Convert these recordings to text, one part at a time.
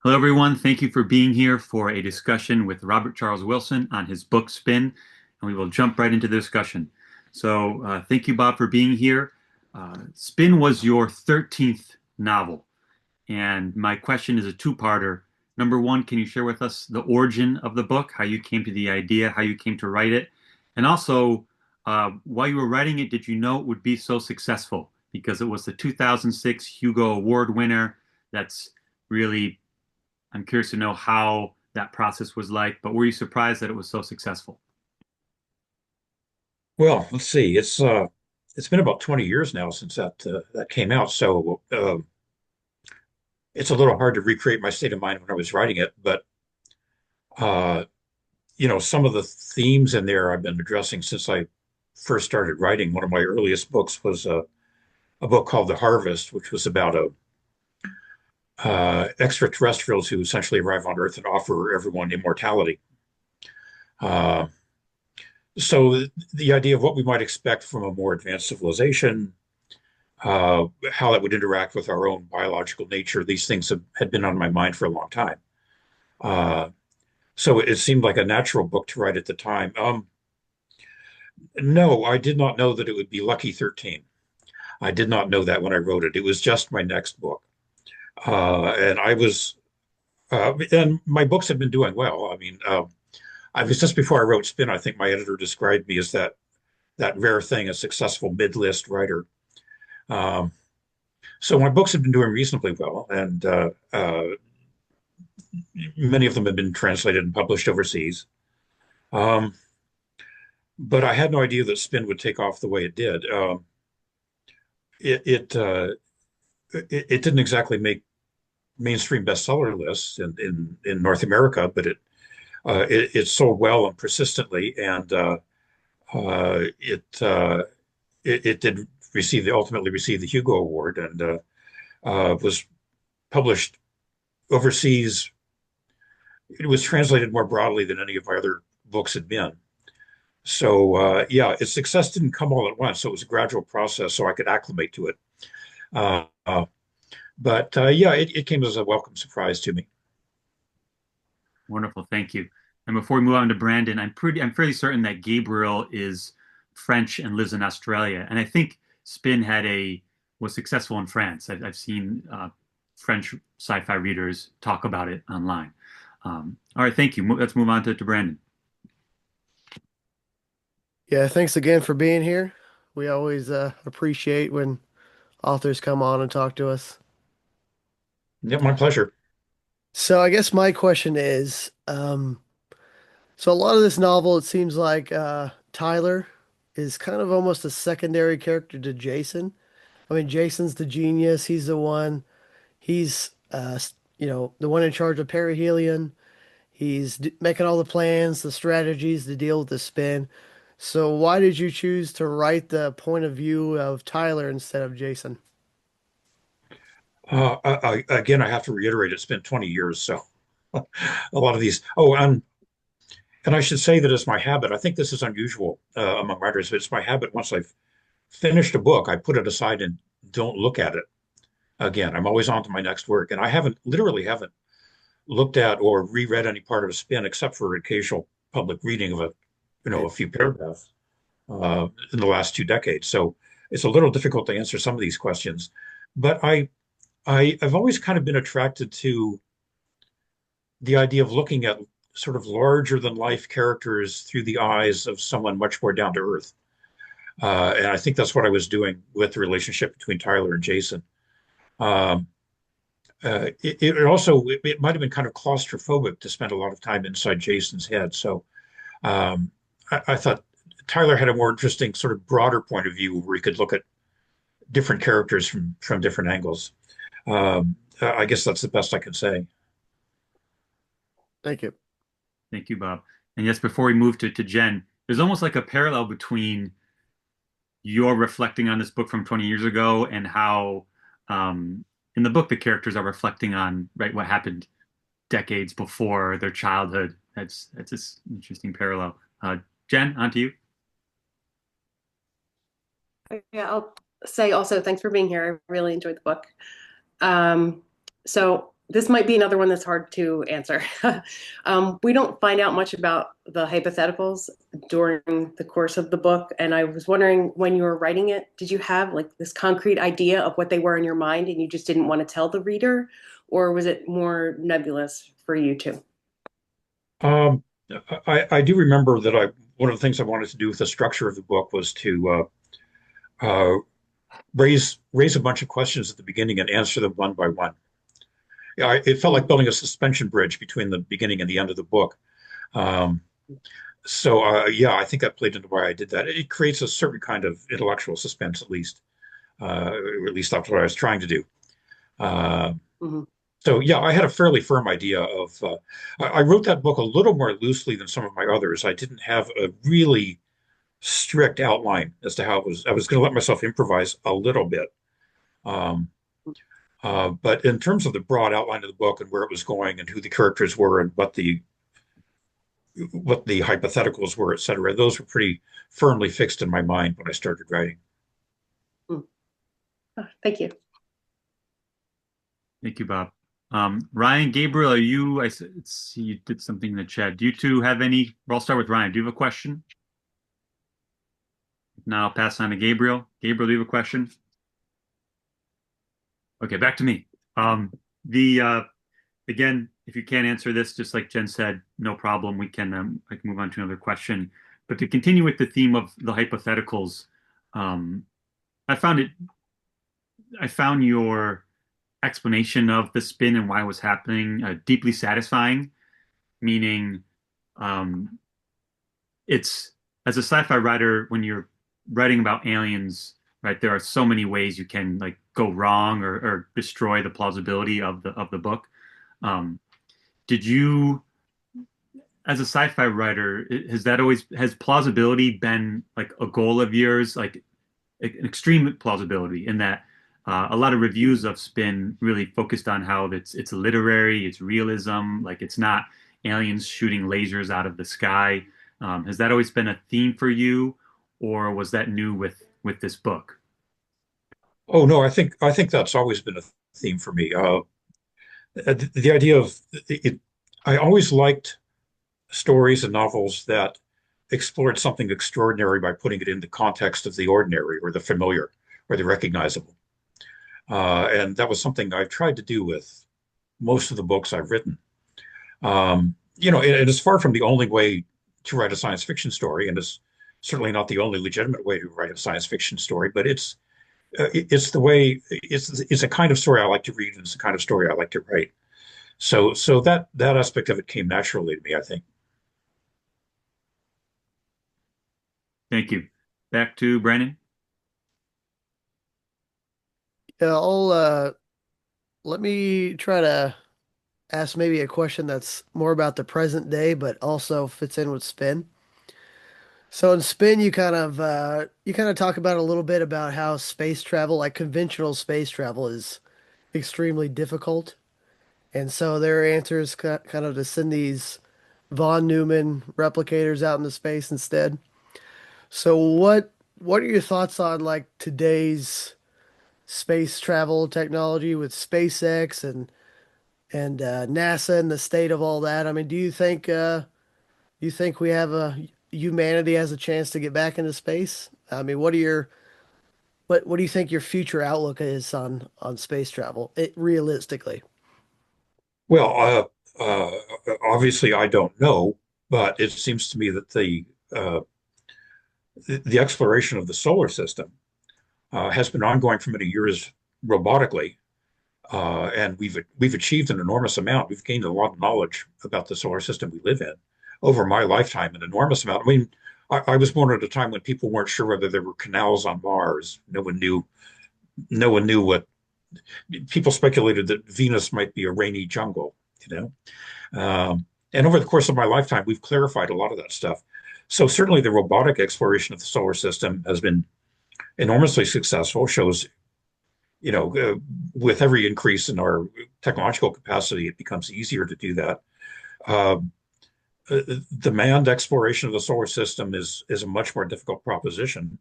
Hello, everyone. Thank you for being here for a discussion with Robert Charles Wilson on his book Spin, and we will jump right into the discussion. Thank you, Bob, for being here. Spin was your 13th novel, and my question is a two-parter. Number one, can you share with us the origin of the book, how you came to the idea, how you came to write it, and also while you were writing it, did you know it would be so successful? Because it was the 2006 Hugo Award winner. That's really I'm curious to know how that process was like, but were you surprised that it was so successful? Well, let's see. It's been about 20 years now since that came out, so it's a little hard to recreate my state of mind when I was writing it. But uh, some of the themes in there I've been addressing since I first started writing. One of my earliest books was a book called The Harvest, which was about a extraterrestrials who essentially arrive on Earth and offer everyone immortality. Uh, so the idea of what we might expect from a more advanced civilization, how that would interact with our own biological nature. These things had been on my mind for a long time. Uh, so it seemed like a natural book to write at the time. No, I did not know that it would be Lucky 13. I did not know that when I wrote it. It was just my next book. And my books have been doing well. I mean, I was just before I wrote Spin, I think my editor described me as that rare thing, a successful mid-list writer. Um, so my books have been doing reasonably well, and many of them have been translated and published overseas. Um, but I had no idea that Spin would take off the way it did. It it, uh, it didn't exactly make mainstream bestseller lists in North America, but it sold well and persistently, and uh, it, uh, it did ultimately receive the Hugo Award and was published overseas. It was translated more broadly than any of my other books had been. So yeah, its success didn't come all at once. So it was a gradual process, so I could acclimate to it. Uh, uh, but yeah, it came as a welcome surprise to me. Wonderful, thank you. And before we move on to Brandon, I'm fairly certain that Gabriel is French and lives in Australia, and I think Spin was successful in France. I've seen French sci-fi readers talk about it online. All right, thank you. Let's move on to Brandon. Yeah, thanks again for being here. We always appreciate when authors come on and talk to us. Yeah, my pleasure. So I guess my question is, so a lot of this novel, it seems like Tyler is kind of almost a secondary character to Jason. I mean, Jason's the genius. He's the one. He's the one in charge of perihelion. He's making all the plans, the strategies to deal with the spin. So why did you choose to write the point of view of Tyler instead of Jason? Again, I have to reiterate, it's been 20 years, so a lot of these. Oh, and I should say that it's my habit. I think this is unusual among writers, but it's my habit once I've finished a book, I put it aside and don't look at it again. I'm always on to my next work, and I literally haven't looked at or reread any part of a spin except for occasional public reading of a few paragraphs in the last 2 decades. So it's a little difficult to answer some of these questions, but I've always kind of been attracted to the idea of looking at sort of larger than life characters through the eyes of someone much more down to earth. And I think that's what I was doing with the relationship between Tyler and Jason. Um, it might have been kind of claustrophobic to spend a lot of time inside Jason's head. So I thought Tyler had a more interesting, sort of broader point of view where he could look at different characters from different angles. I guess that's the best I can say. Thank you. Thank you, Bob. And yes, before we move to Jen, there's almost like a parallel between you're reflecting on this book from 20 years ago and how in the book the characters are reflecting on right what happened decades before their childhood. That's this interesting parallel. Jen, on to you. Yeah, I'll say also thanks for being here. I really enjoyed the book. Um, so this might be another one that's hard to answer. We don't find out much about the hypotheticals during the course of the book, and I was wondering when you were writing it, did you have like this concrete idea of what they were in your mind, and you just didn't want to tell the reader, or was it more nebulous for you too? Um, I do remember that one of the things I wanted to do with the structure of the book was to uh, raise a bunch of questions at the beginning and answer them one by one. Yeah, it felt like building a suspension bridge between the beginning and the end of the book. Um, yeah, I think that played into why I did that. It creates a certain kind of intellectual suspense, or at least that's what I was trying to do. Uh, Hmm. so yeah, I had a fairly firm idea of. I wrote that book a little more loosely than some of my others. I didn't have a really strict outline as to how it was. I was going to let myself improvise a little bit. Um, but in terms of the broad outline of the book and where it was going and who the characters were and what the hypotheticals were, et cetera, those were pretty firmly fixed in my mind when I started writing. Thank you. Thank you, Bob. Ryan, Gabriel, let's see, you did something in the chat. Do you two have any? Well, I'll start with Ryan. Do you have a question? Now I'll pass on to Gabriel. Gabriel, do you have a question? Okay, back to me. The Again, if you can't answer this, just like Jen said, no problem. We can I can move on to another question. But to continue with the theme of the hypotheticals, um, I found it. I found your explanation of the spin and why it was happening deeply satisfying. Meaning, um, it's as a sci-fi writer when you're writing about aliens, right? There are so many ways you can like go wrong or destroy the plausibility of the book. Um, did you, as a sci-fi writer, has plausibility been like a goal of yours, like an extreme plausibility in that a lot of reviews of Spin really focused on how it's literary, it's realism, like it's not aliens shooting lasers out of the sky. Has that always been a theme for you, or was that new with this book? Oh no, I think that's always been a theme for me. The idea of it, I always liked stories and novels that explored something extraordinary by putting it in the context of the ordinary or the familiar or the recognizable. And that was something I've tried to do with most of the books I've written. And it's far from the only way to write a science fiction story, and it's certainly not the only legitimate way to write a science fiction story, but it's the way it's a kind of story I like to read, and it's the kind of story I like to write. So that aspect of it came naturally to me, I think. Thank you. Back to Brandon. Yeah, I'll let me try to ask maybe a question that's more about the present day, but also fits in with spin. So in spin, you kind of talk about a little bit about how space travel, like conventional space travel, is extremely difficult, and so their answer is kind of to send these von Neumann replicators out into space instead. So what are your thoughts on like today's space travel technology with SpaceX and NASA and the state of all that? I mean, do you think we have a humanity has a chance to get back into space? I mean, what do you think your future outlook is on space travel? It realistically. Well, obviously I don't know, but it seems to me that uh, the exploration of the solar system has been ongoing for many years robotically, and we've achieved an enormous amount. We've gained a lot of knowledge about the solar system we live in over my lifetime, an enormous amount. I mean, I was born at a time when people weren't sure whether there were canals on Mars. No one knew. No one knew what people speculated that Venus might be a rainy jungle. You and over the course of my lifetime, we've clarified a lot of that stuff. So certainly, the robotic exploration of the solar system has been enormously successful. Shows with every increase in our technological capacity, it becomes easier to do that. Um, the manned exploration of the solar system is a much more difficult proposition,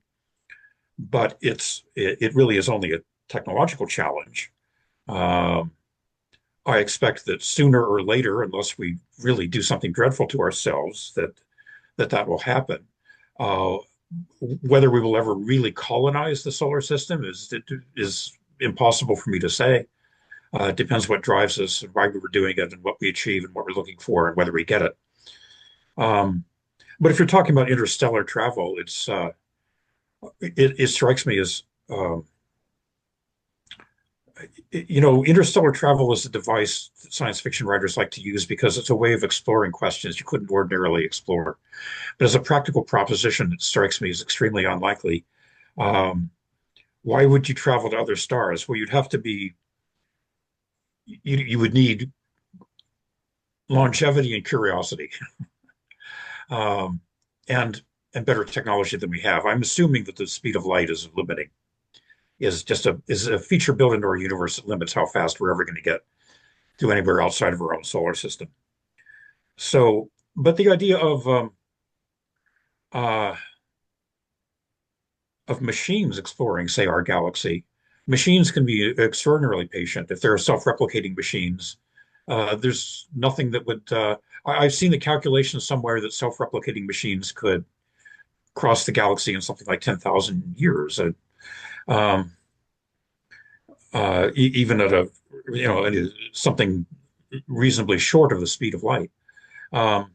but it really is only a technological challenge. Um, I expect that sooner or later, unless we really do something dreadful to ourselves, that will happen. Uh, Whether we will ever really colonize the solar system is impossible for me to say. It depends what drives us and why we were doing it and what we achieve and what we're looking for and whether we get it. Um, but if you're talking about interstellar travel, it strikes me as interstellar travel is a device that science fiction writers like to use because it's a way of exploring questions you couldn't ordinarily explore. But as a practical proposition, it strikes me as extremely unlikely. Um, why would you travel to other stars? Well, you would need longevity and curiosity, um, and and better technology than we have. I'm assuming that the speed of light is limiting, is a feature built into our universe that limits how fast we're ever going to get to anywhere outside of our own solar system. So, but the idea uh, of machines exploring, say, our galaxy, machines can be extraordinarily patient. If there are self-replicating machines, there's nothing that would. I've seen the calculation somewhere that self-replicating machines could cross the galaxy in something like 10,000 years. Um, Even at something reasonably short of the speed of light. Um,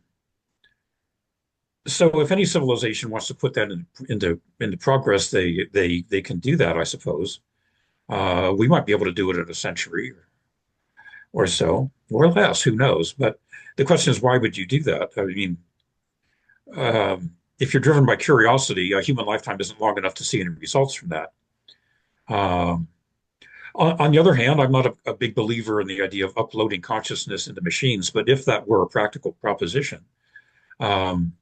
so if any civilization wants to put that into progress, they can do that, I suppose. We might be able to do it in a century or so, or less, who knows? But the question is, why would you do that? I mean, if you're driven by curiosity, a human lifetime isn't long enough to see any results from that. Um, on the other hand, I'm not a big believer in the idea of uploading consciousness into machines, but if that were a practical proposition, um,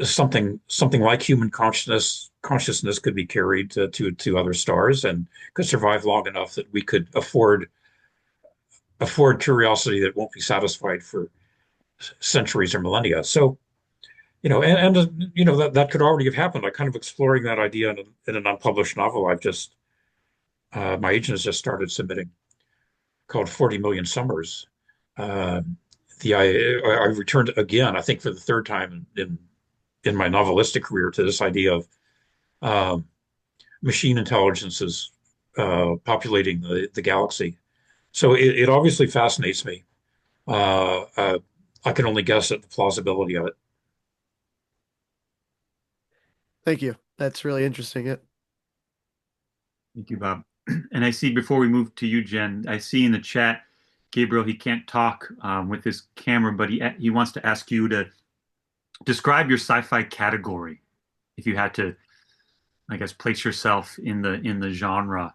something like human consciousness could be carried to other stars and could survive long enough that we could afford curiosity that won't be satisfied for centuries or millennia. So, that could already have happened. I'm kind of exploring that idea in an unpublished novel my agent has just started submitting, called 40 Million Summers. Uh, I returned again, I think for the third time in my novelistic career, to this idea of um, machine intelligences populating the galaxy. So it obviously fascinates me. I can only guess at the plausibility of it. Thank you. That's really interesting. Thank you, Bob. And I see before we move to you, Jen, I see in the chat, Gabriel, he can't talk with his camera, but he wants to ask you to describe your sci-fi category. If you had to, I guess, place yourself in the genre.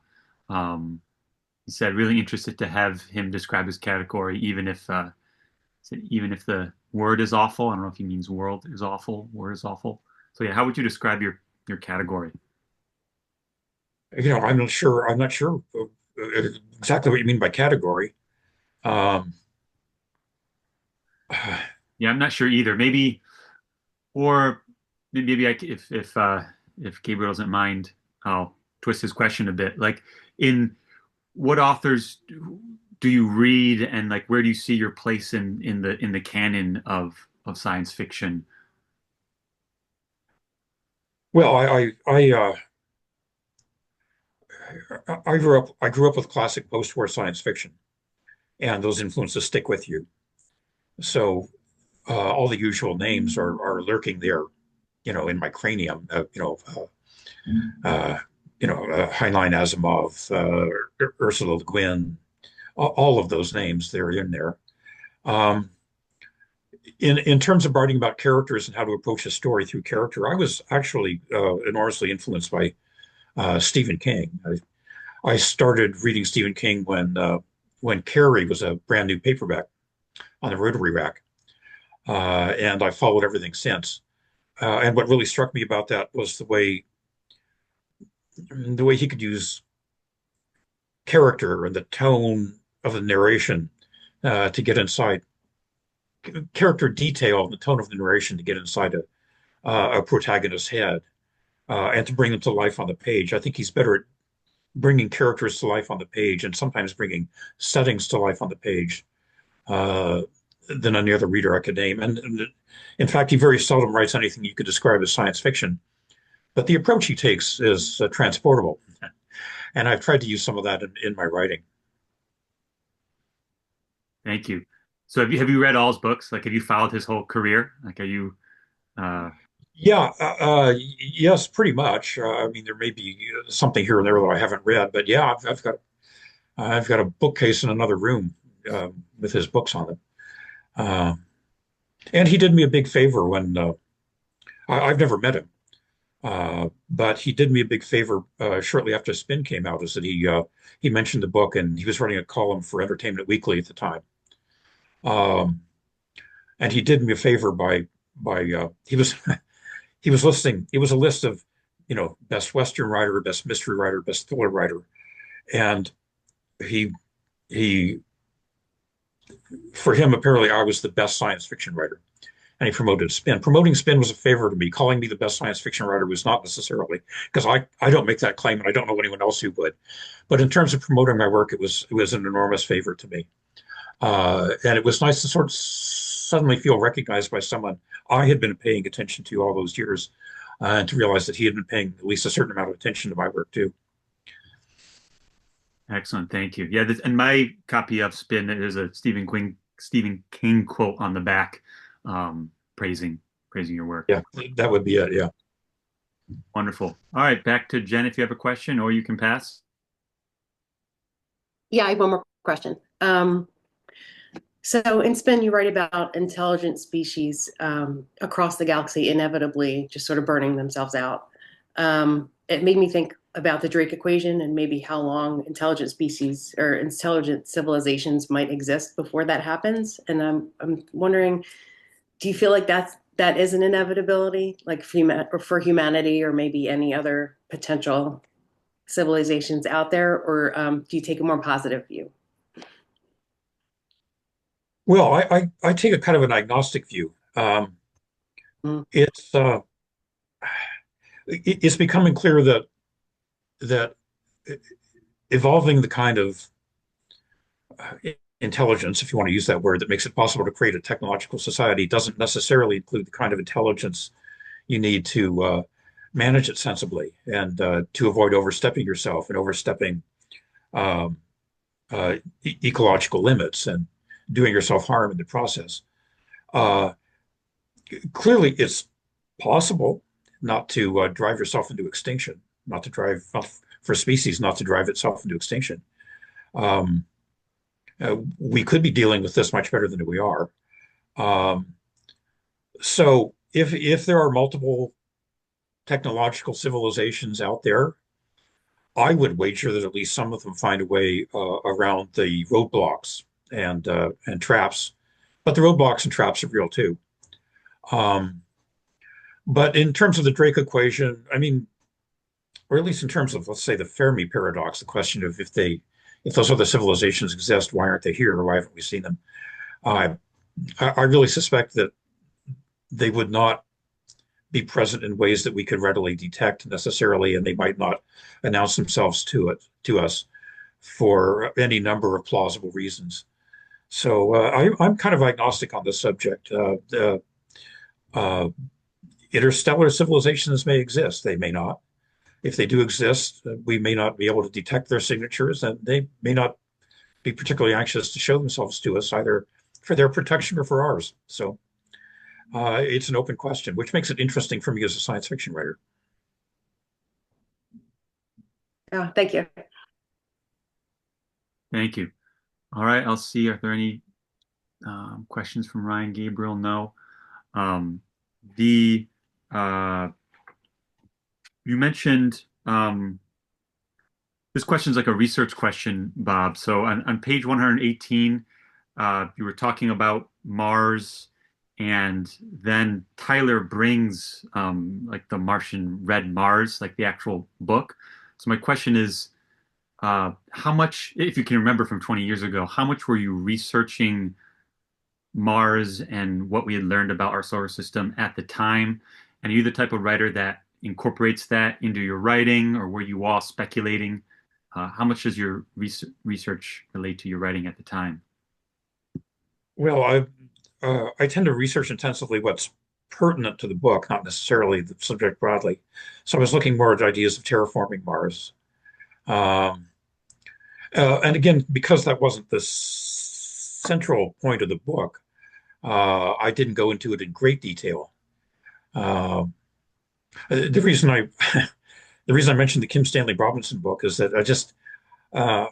He said really interested to have him describe his category, even if the word is awful. I don't know if he means world is awful, word is awful. So yeah, how would you describe your category? I'm not sure exactly what you mean by category. Um, Yeah, I'm not sure either. Maybe, or maybe if Gabriel doesn't mind, I'll twist his question a bit. Like, in what authors do you read, and like where do you see your place in the canon of science fiction? well, I grew up with classic post-war science fiction, and those influences stick with you. So all the usual names are lurking there, in my cranium. Uh, Heinlein, Asimov, Ursula Le Guin, all of those names, they're in there. Um, in terms of writing about characters and how to approach a story through character, I was actually enormously influenced by Stephen King. I started reading Stephen King when Carrie was a brand new paperback on the Rotary Rack, and I followed everything since. And what really struck me about that was the way he could use character and the tone of the narration to get inside character detail and the tone of the narration to get inside a protagonist's head and to bring them to life on the page. I think he's better bringing characters to life on the page and sometimes bringing settings to life on the page uh, than any other reader I could name. And in fact, he very seldom writes anything you could describe as science fiction. But the approach he takes is transportable. And I've tried to use some of that in my writing. Thank you. So have you read all his books? Like, have you followed his whole career? Like, are you uh, Yeah, yes, pretty much. I mean, there may be something here and there that I haven't read, but yeah, I've got a bookcase in another room with his books on it. Uh, and he did me a big favor when I've never met him, but he did me a big favor shortly after Spin came out. Is that he mentioned the book and he was writing a column for Entertainment Weekly at the time, um, and he did me a favor by he was he was listing it was a list of best Western writer, best mystery writer, best thriller writer, and he he for him apparently I was the best science fiction writer. And he promoted Spin. Promoting Spin was a favor to me. Calling me the best science fiction writer was not necessarily, because I don't make that claim and I don't know anyone else who would. But in terms of promoting my work, it was an enormous favor to me. And it was nice to sort of suddenly feel recognized by someone I had been paying attention to all those years, and to realize that he had been paying at least a certain amount of attention to my work too. excellent? Thank you. Yeah, and my copy of Spin, there's a Stephen King quote on the back, praising your work. Yeah, that would be it. Yeah. Wonderful. All right, back to Jen if you have a question, or you can pass. Yeah, I have one more question. So in Spin, you write about intelligent species across the galaxy inevitably just sort of burning themselves out. It made me think about the Drake equation and maybe how long intelligent species or intelligent civilizations might exist before that happens. And I'm wondering, do you feel like that is an inevitability, like for humanity or maybe any other potential civilizations out there, or do you take a more positive view? Well, I take a kind of an agnostic view. Mm. It's it's becoming clear that evolving the kind of uh, intelligence, if you want to use that word, that makes it possible to create a technological society doesn't necessarily include the kind of intelligence you need to manage it sensibly and to avoid overstepping yourself and overstepping um, ecological limits and doing yourself harm in the process. Uh, Clearly, it's possible not to drive yourself into extinction, not for a species not to drive itself into extinction. Um, we could be dealing with this much better than we are. Um, so if there are multiple technological civilizations out there, I would wager that at least some of them find a way around the roadblocks and traps. But the roadblocks and traps are real too. Um, but in terms of the Drake equation, I mean, or at least in terms of, let's say, the Fermi paradox, the question of if those other civilizations exist, why aren't they here, or why haven't we seen them? Uh, I really suspect that they would not be present in ways that we could readily detect necessarily, and they might not announce themselves to us for any number of plausible reasons. So I'm kind of agnostic on this subject. Uh, Interstellar civilizations may exist; they may not. If they do exist, we may not be able to detect their signatures, and they may not be particularly anxious to show themselves to us either for their protection or for ours. So it's an open question, which makes it interesting for me as a science fiction writer. Oh, thank you. Thank you. All right, I'll see. Are there any questions from Ryan Gabriel? No. Um, the You mentioned this question is like a research question, Bob. So on page 118, you were talking about Mars, and then Tyler brings like the Martian Red Mars, like the actual book. So my question is, how much, if you can remember from 20 years ago, how much were you researching Mars and what we had learned about our solar system at the time? And are you the type of writer that incorporates that into your writing, or were you all speculating How much does your research relate to your writing at the time? Well, I tend to research intensively what's pertinent to the book, not necessarily the subject broadly. So I was looking more at ideas of terraforming Mars. Um, and again, because that wasn't the central point of the book, I didn't go into it in great detail. Um, the reason I the reason I mentioned the Kim Stanley Robinson book is that uh,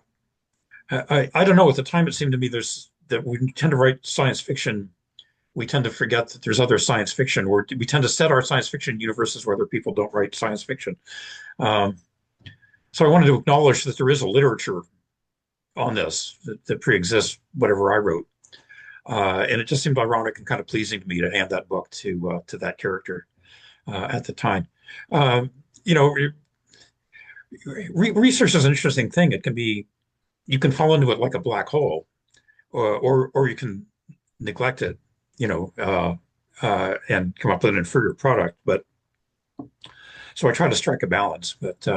I don't know. At the time, it seemed to me there's that we tend to write science fiction. We tend to forget that there's other science fiction, or we tend to set our science fiction universes where other people don't write science fiction. Um, so I wanted to acknowledge that there is a literature on this that pre-exists whatever I wrote, and it just seemed ironic and kind of pleasing to me to hand that book to that character at the time. Um, you know, research is an interesting thing. It can be you can fall into it like a black hole, or you can neglect it, and come up with an inferior product. But so I try to strike a balance. But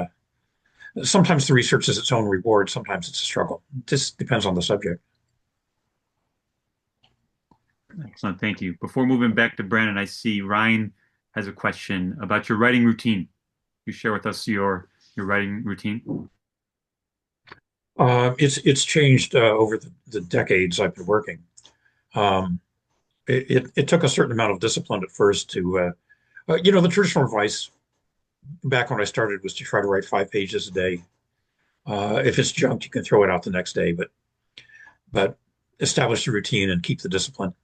sometimes the research is its own reward. Sometimes it's a struggle. It just depends on the subject. Excellent, thank you. Before moving back to Brandon, I see Ryan has a question about your writing routine. You share with us your writing routine. It's changed over the decades I've been working. Um, it took a certain amount of discipline at first the traditional advice back when I started was to try to write 5 pages a day. If it's junk, you can throw it out the next day, but establish the routine and keep the discipline.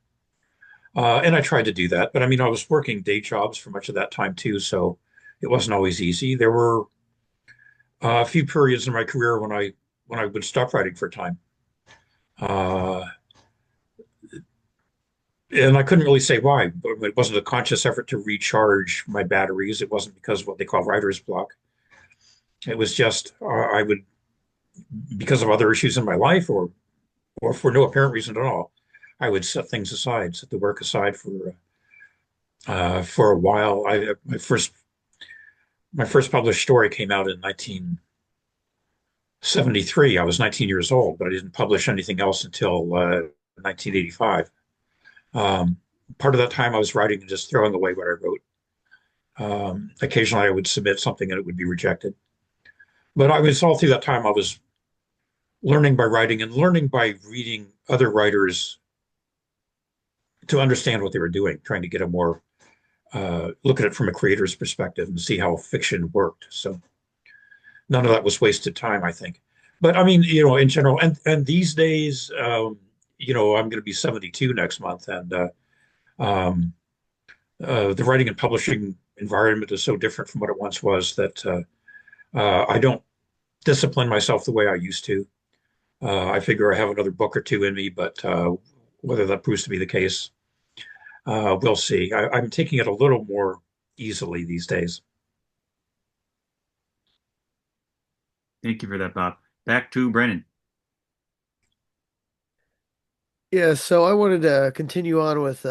And I tried to do that, but I mean, I was working day jobs for much of that time too, so it wasn't always easy. There were a few periods in my career when I would stop writing for a time. Uh, and I couldn't really say why, but it wasn't a conscious effort to recharge my batteries. It wasn't because of what they call writer's block. It was just I would, because of other issues in my life, or for no apparent reason at all, I would set things aside, set the work aside for a while. My first published story came out in 1973. I was 19 years old, but I didn't publish anything else until 1985. Um, Part of that time I was writing and just throwing away what I wrote. Occasionally I would submit something and it would be rejected. But I was all through that time I was learning by writing and learning by reading other writers to understand what they were doing, trying to get a more look at it from a creator's perspective and see how fiction worked. So none of that was wasted time, I think. But I mean, in general, and these days, I'm going to be 72 next month, and um, the writing and publishing environment is so different from what it once was that I don't discipline myself the way I used to. I figure I have another book or two in me, but whether that proves to be the case, we'll see. I'm taking it a little more easily these days. Thank you for that, Bob. Back to Brandon. Yeah, so I wanted to continue on with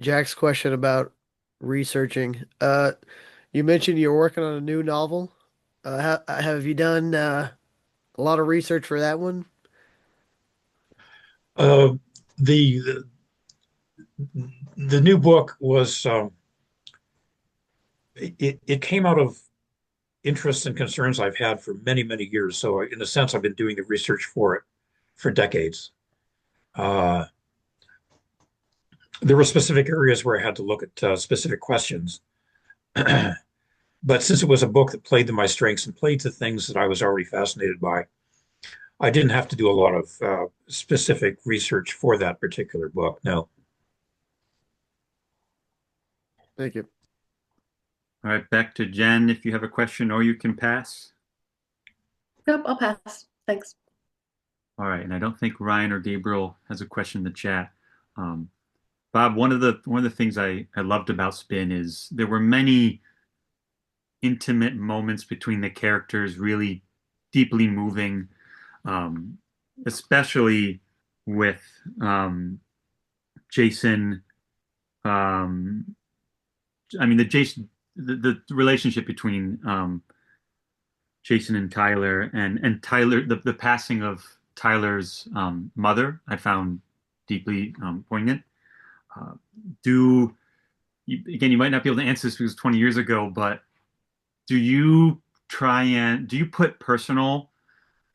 Jack's question about researching. You mentioned you're working on a new novel. Have you done a lot of research for that one? Uh, the the new book was it came out of interests and concerns I've had for many years. So in a sense, I've been doing the research for it for decades. Uh, there were specific areas where I had to look at specific questions. But since it was a book that played to my strengths and played to things that I was already fascinated by, I didn't have to do a lot of specific research for that particular book. No. Thank you. All right, back to Jen. If you have a question, or you can pass. Nope, I'll pass. Thanks. All right, and I don't think Ryan or Gabriel has a question in the chat. Bob, one of the things I loved about Spin is there were many intimate moments between the characters, really deeply moving, especially with Jason. I mean, the relationship between Jason and Tyler, and Tyler, the passing of Tyler's mother, I found deeply poignant. Uh, do again, you might not be able to answer this because 20 years ago, but do you put personal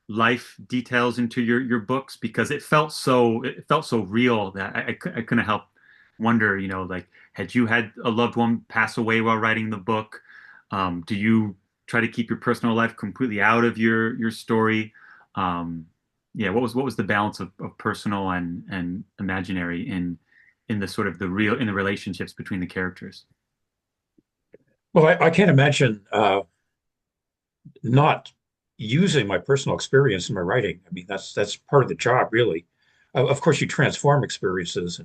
life details into your books? Because it felt so real that I couldn't help wonder, like, had you had a loved one pass away while writing the book? Do you try to keep your personal life completely out of your story? Yeah, what was the balance of personal and imaginary in the sort of the real in the relationships between the characters? Well, I can't imagine not using my personal experience in my writing. I mean, that's part of the job, really. Of course, you transform experiences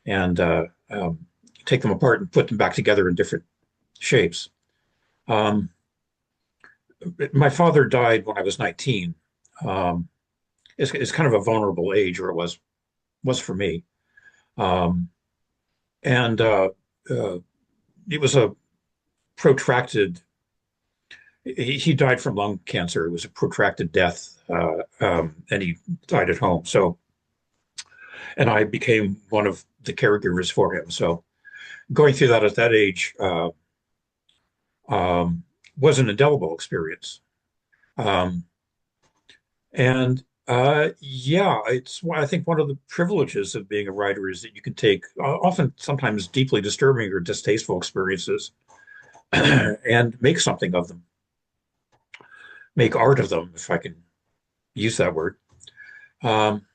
and take them apart and put them back together in different shapes. Um, my father died when I was 19. Um, it's kind of a vulnerable age, or it was for me. Um, and uh, it was a protracted. He died from lung cancer. It was a protracted death, and he died at home. So, and I became one of the caregivers for him. So, going through that at that age um, was an indelible experience. Um, and yeah, I think one of the privileges of being a writer is that you can take often sometimes deeply disturbing or distasteful experiences and make something of them, make art of them, if I can use that word. Um,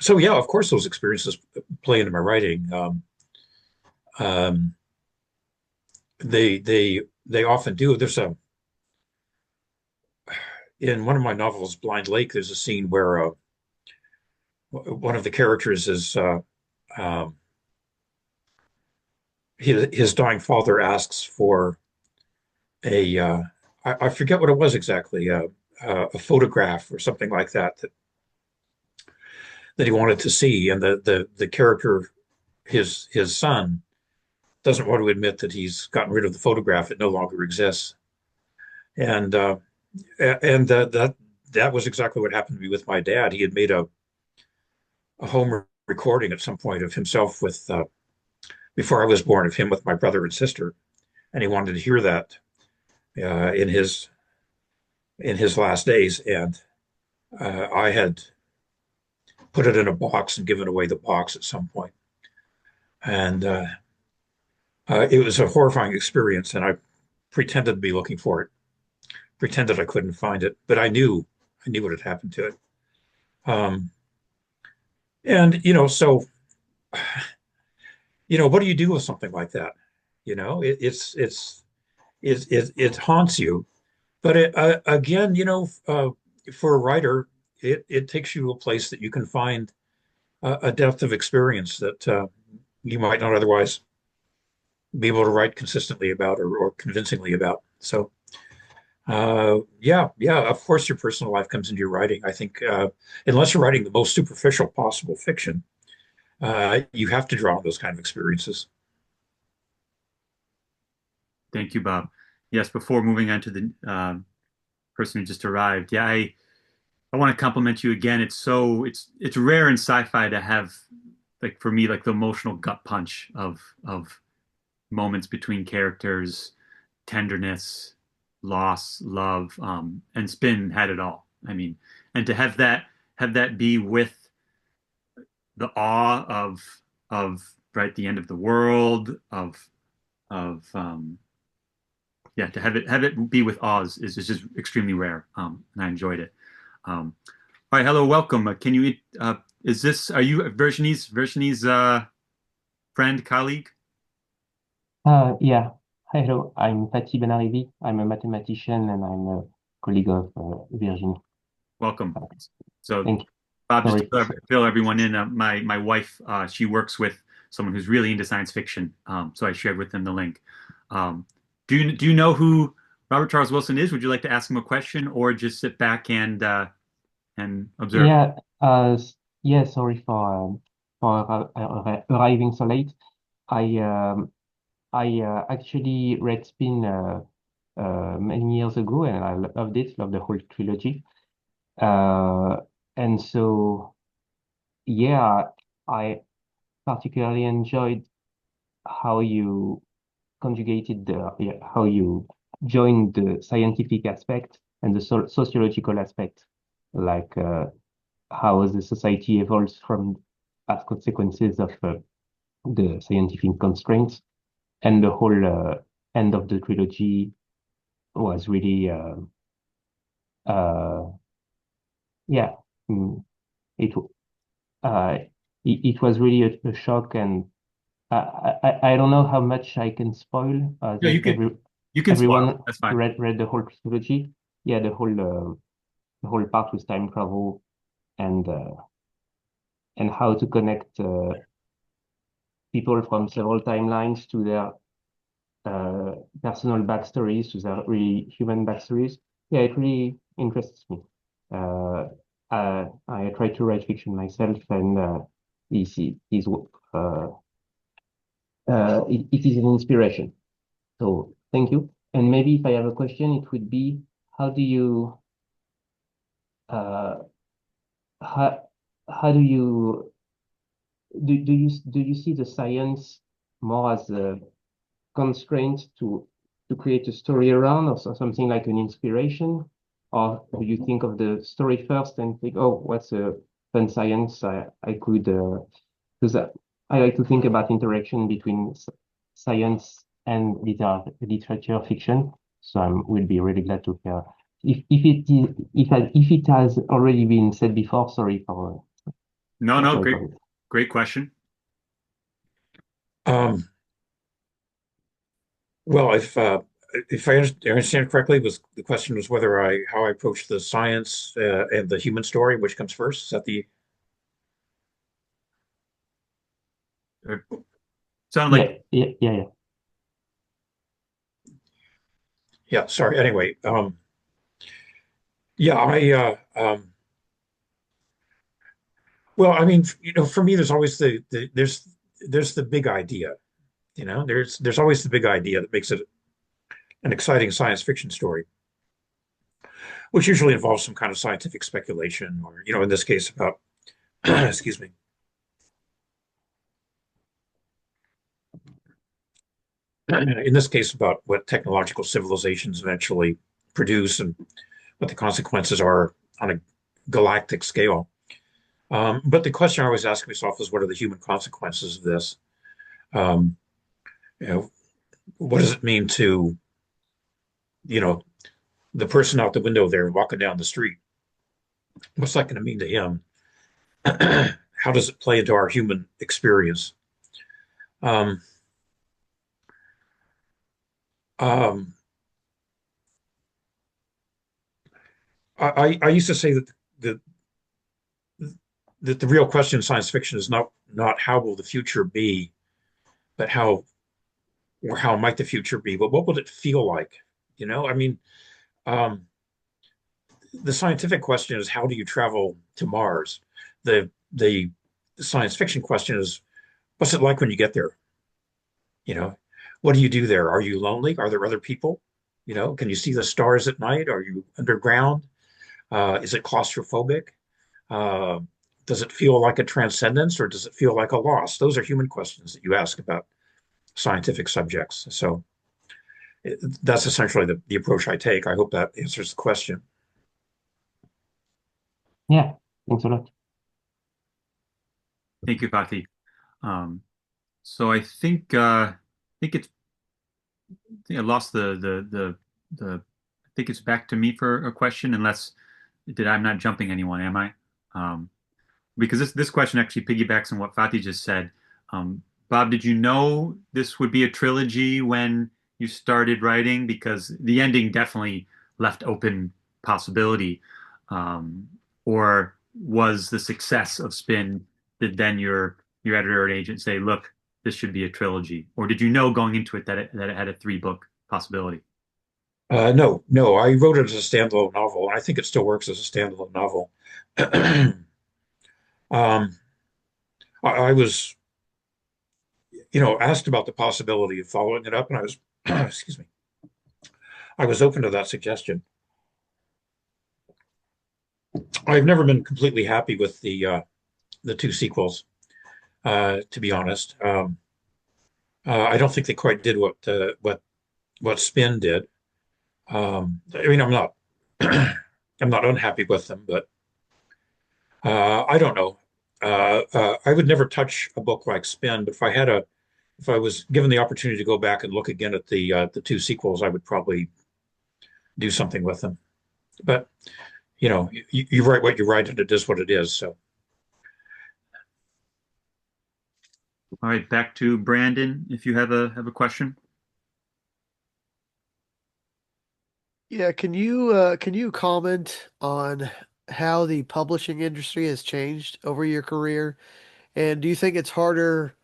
so yeah, of course, those experiences play into my writing. Um, they often do. In one of my novels, Blind Lake, there's a scene where one of the characters is um, his dying father asks for a I forget what it was exactly, a photograph or something like that he wanted to see, and the character, his son, doesn't want to admit that he's gotten rid of the photograph; it no longer exists, and that was exactly what happened to me with my dad. He had made a home recording at some point of himself with before I was born, of him with my brother and sister, and he wanted to hear that uh, in his in his last days, and I had put it in a box and given away the box at some point, and it was a horrifying experience, and I pretended to be looking for it, pretended I couldn't find it, but I knew what had happened to it. Um, and so what do you do with something like that? It haunts you. But again, for a writer, it takes you to a place that you can find a depth of experience that you might not otherwise be able to write consistently about or convincingly about. So, yeah, of course, your personal life comes into your writing. I think unless you're writing the most superficial possible fiction, you have to draw on those kind of experiences. Thank you, Bob. Yes, before moving on to the person who just arrived, yeah, I want to compliment you again. It's rare in sci-fi to have, like, for me, like, the emotional gut punch of moments between characters, tenderness, loss, love, and Spin had it all. I mean, and to have that be with the awe of right the end of the world of yeah, to have it be with Oz is just extremely rare, and I enjoyed it. All right, hello, welcome. Can you are you Virginie's friend, colleague? Yeah. Hello, I'm Fatih Benarivi. I'm a mathematician and I'm a colleague of Virginie. Welcome. So, Thank you. Bob, just Sorry. to fill everyone in, my wife, she works with someone who's really into science fiction, so I shared with them the link. Um, do you know who Robert Charles Wilson is? Would you like to ask him a question or just sit back and observe? Yeah, yeah, sorry for arriving so late. I actually read Spin many years ago, and I loved it, loved the whole trilogy. Uh, and so, yeah, I particularly enjoyed how you conjugated how you joined the scientific aspect and the sociological aspect, like how the society evolves from as consequences of the scientific constraints, and the whole end of the trilogy was really uh, yeah, mm, it uh, it was really a shock, and I don't know how much I can spoil. I No, think you can spoil. everyone That's fine. read the whole trilogy. Yeah, the whole part with time travel and how to connect people from several timelines to their personal backstories, to their really human backstories. Yeah, it really interests me. Uh, I try to write fiction myself, and is it is an inspiration. So thank you. And maybe if I have a question, it would be, how do you uh, how how do you see the science more as a constraint to create a story around, or something like an inspiration, or do you think of the story first and think, oh, what's a fun science I could because I like to think about interaction between science and literature fiction. So I will be really glad to hear if it has already been said before. No, Sorry great, for it. great question. Um, well, if I understand correctly, was the question was whether how I approach the science and the human story, which comes first? Is that the It sounded like Yeah. yeah? Sorry. Anyway, yeah, I well, I mean, for me, there's always there's the big idea. There's always the big idea that makes it an exciting science fiction story, which usually involves some kind of scientific speculation, or in this case about excuse me. In this case, about what technological civilizations eventually produce and what the consequences are on a galactic scale. But the question I always ask myself is, what are the human consequences of this? Um, you know, what does it mean to, you know, the person out the window there walking down the street? What's that going to mean to him? How does it play into our human experience? Um, um, I used to say the that the real question in science fiction is not how will the future be, but how might the future be, but what will it feel like? I mean, um, the scientific question is how do you travel to Mars? The science fiction question is what's it like when you get there? You know, what do you do there? Are you lonely? Are there other people? Can you see the stars at night? Are you underground? Is it claustrophobic? Uh, does it feel like a transcendence or does it feel like a loss? Those are human questions that you ask about scientific subjects. So that's essentially the approach I take. I hope that answers the question. Yeah, thanks a lot. thank you, Fatih. Um, so I think it's I think I lost the I think it's back to me for a question unless I'm not jumping anyone, am I? Um, because this question actually piggybacks on what Fatih just said. Bob, did you know this would be a trilogy when you started writing? Because the ending definitely left open possibility. Um, or was the success of Spin did then your editor and agent say, look, this should be a trilogy? Or did you know going into it that it had a three-book possibility? No, I wrote it as a standalone novel, and I think it still works as a standalone novel. um, I was, asked about the possibility of following it up, and I was, excuse me, I was open to that suggestion. I've never been completely happy with the two sequels, to be honest. I don't think they quite did what Spin did. I mean, I'm not I'm not unhappy with them, but I don't know. I would never touch a book like Spin, but if I was given the opportunity to go back and look again at the two sequels, I would probably do something with them. But you write what you write, and it is what it is. So All right, back to Brandon, if you have a question. Yeah, can you comment on how the publishing industry has changed over your career? And do you think it's harder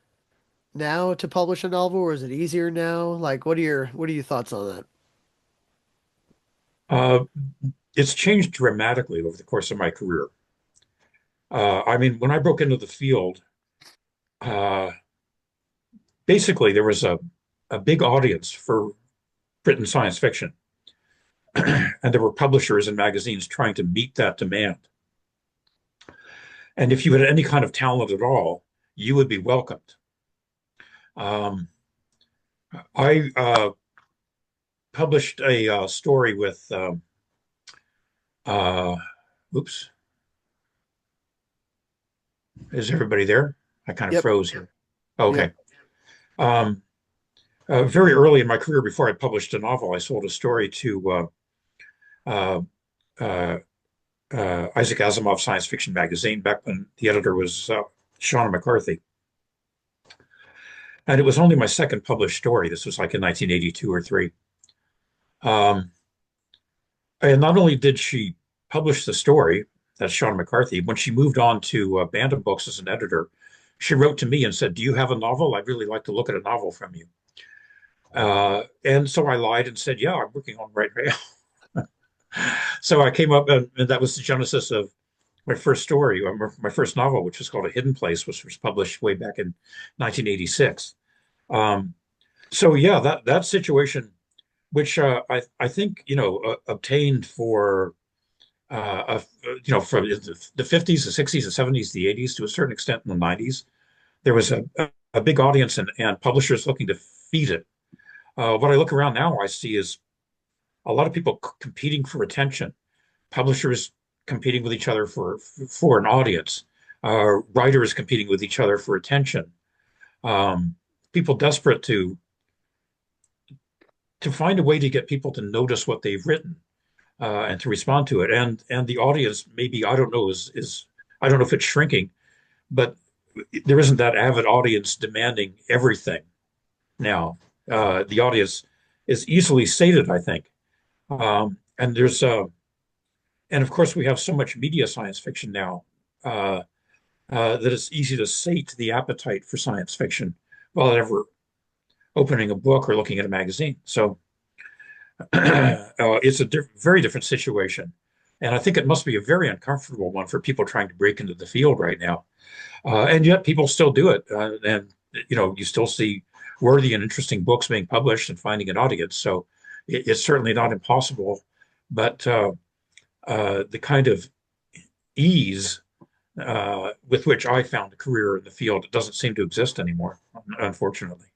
now to publish a novel, or is it easier now? Like, what are your thoughts on that? uh, it's changed dramatically over the course of my career. I mean, when I broke into the field, uh, basically there was a big audience for written science fiction, and there were publishers and magazines trying to meet that demand. And if you had any kind of talent at all, you would be welcomed. Um, I published a story with, uh, oops, is everybody there? I kind of Yep, froze here. yep. Okay. Um, very early in my career, before I published a novel, I sold a story to uh, uh, Isaac Asimov Science Fiction Magazine back when the editor was Sean McCarthy. And it was only my second published story. This was like in 1982 or three. Um, and not only did she publish the story, that's Sean McCarthy, when she moved on to Bantam Books as an editor, she wrote to me and said, "Do you have a novel? I'd really like to look at a novel from you." And so I lied and said, "Yeah, I'm working on it right now." So I came up, and that was the genesis of my first story, or my first novel, which was called A Hidden Place, which was published way back in 1986. Um, so yeah, that situation, which I think obtained for from the 50s, the 60s, the 70s, the 80s, to a certain extent in the 90s, there was a big audience and publishers looking to feed it. What I look around now, I see is a lot of people competing for attention, publishers competing with each other for an audience, writers competing with each other for attention, um, people desperate to find a way to get people to notice what they've written and to respond to it. And the audience, maybe, I don't know, is I don't know if it's shrinking, but there isn't that avid audience demanding everything now. The audience is easily sated, I think. And and of course we have so much media science fiction now that it's easy to sate the appetite for science fiction without ever opening a book or looking at a magazine. So it's a very different situation. And I think it must be a very uncomfortable one for people trying to break into the field right now. And yet people still do it. And, you still see worthy and interesting books being published and finding an audience. So it's certainly not impossible. But the kind of ease with which I found a career in the field, it doesn't seem to exist anymore, unfortunately.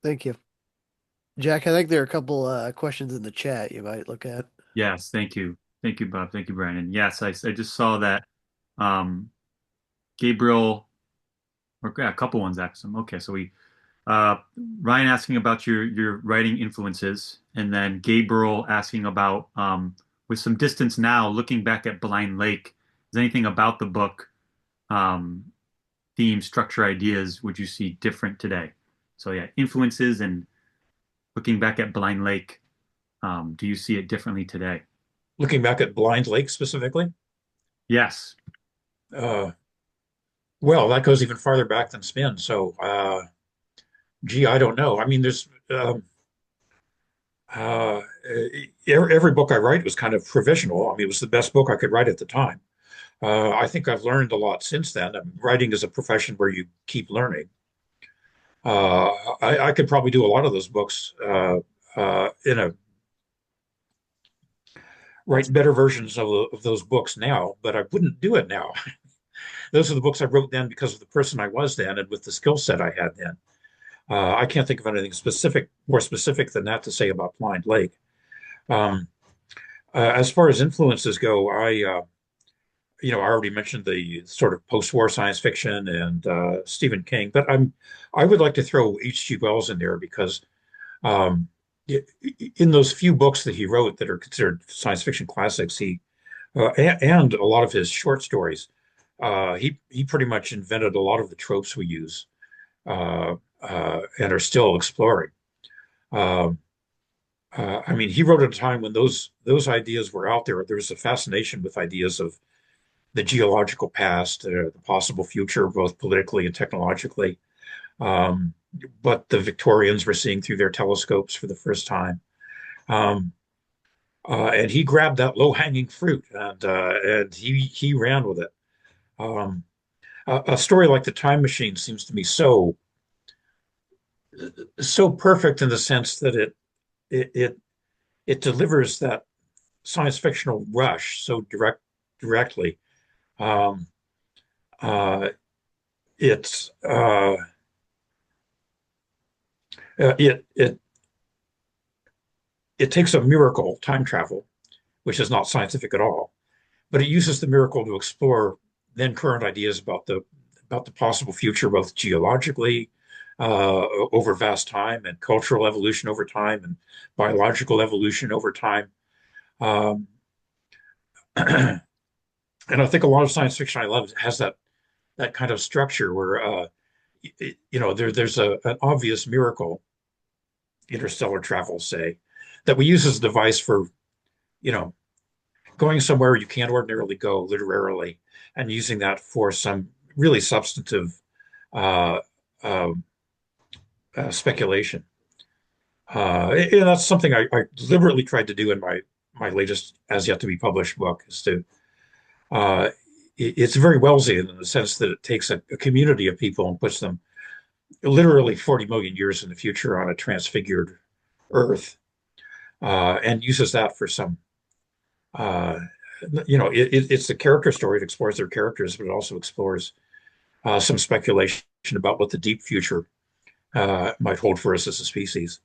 Thank you. Jack, I think there are a couple questions in the chat you might look at. Yes, thank you. Thank you, Bob. Thank you, Brandon. Yes, I just saw that um, Gabriel, or yeah, a couple ones actually. Okay, so uh, Ryan asking about your writing influences, and then Gabriel asking about with some distance now, looking back at Blind Lake, is anything about the book, um, theme, structure, ideas, would you see different today? So yeah, influences and looking back at Blind Lake, do you see it differently today? Looking back at Blind Lake specifically, Yes. uh, well, that goes even farther back than Spin. So, gee, I don't know. I mean, there's uh, every book I write was kind of provisional. I mean, it was the best book I could write at the time. I think I've learned a lot since then. Writing is a profession where you keep learning. I could probably do a lot of those books write better versions of those books now, but I wouldn't do it now. Those are the books I wrote then because of the person I was then and with the skill set I had then. I can't think of anything more specific than that to say about Blind Lake. Um, as far as influences go, I already mentioned the sort of post-war science fiction and Stephen King, but I would like to throw H.G. Wells in there because um, in those few books that he wrote that are considered science fiction classics, and a lot of his short stories, he pretty much invented a lot of the tropes we use and are still exploring. Um, I mean, he wrote at a time when those ideas were out there. There was a fascination with ideas of the geological past, the possible future, both politically and technologically. Um, but the Victorians were seeing through their telescopes for the first time. Um, and he grabbed that low-hanging fruit and he ran with it. Um, a story like The Time Machine seems to me so perfect in the sense that it it it delivers that science fictional rush so directly. Um, uh, it's it it it takes a miracle, time travel, which is not scientific at all, but it uses the miracle to explore then current ideas about the possible future, both geologically, over vast time, and cultural evolution over time, and biological evolution over time. Um, and I think a lot of science fiction I love has that kind of structure where there's an obvious miracle, interstellar travel, say, that we use as a device for you know going somewhere you can't ordinarily go literally, and using that for some really substantive uh, um, speculation. And that's something I deliberately tried to do in my latest as yet to be published book is to uh, it's very Wellesian in the sense that it takes a community of people and puts them literally 40 million years in the future on a transfigured Earth, and uses that for some uh, it's the character story. It explores their characters, but it also explores some speculation about what the deep future might hold for us as a species.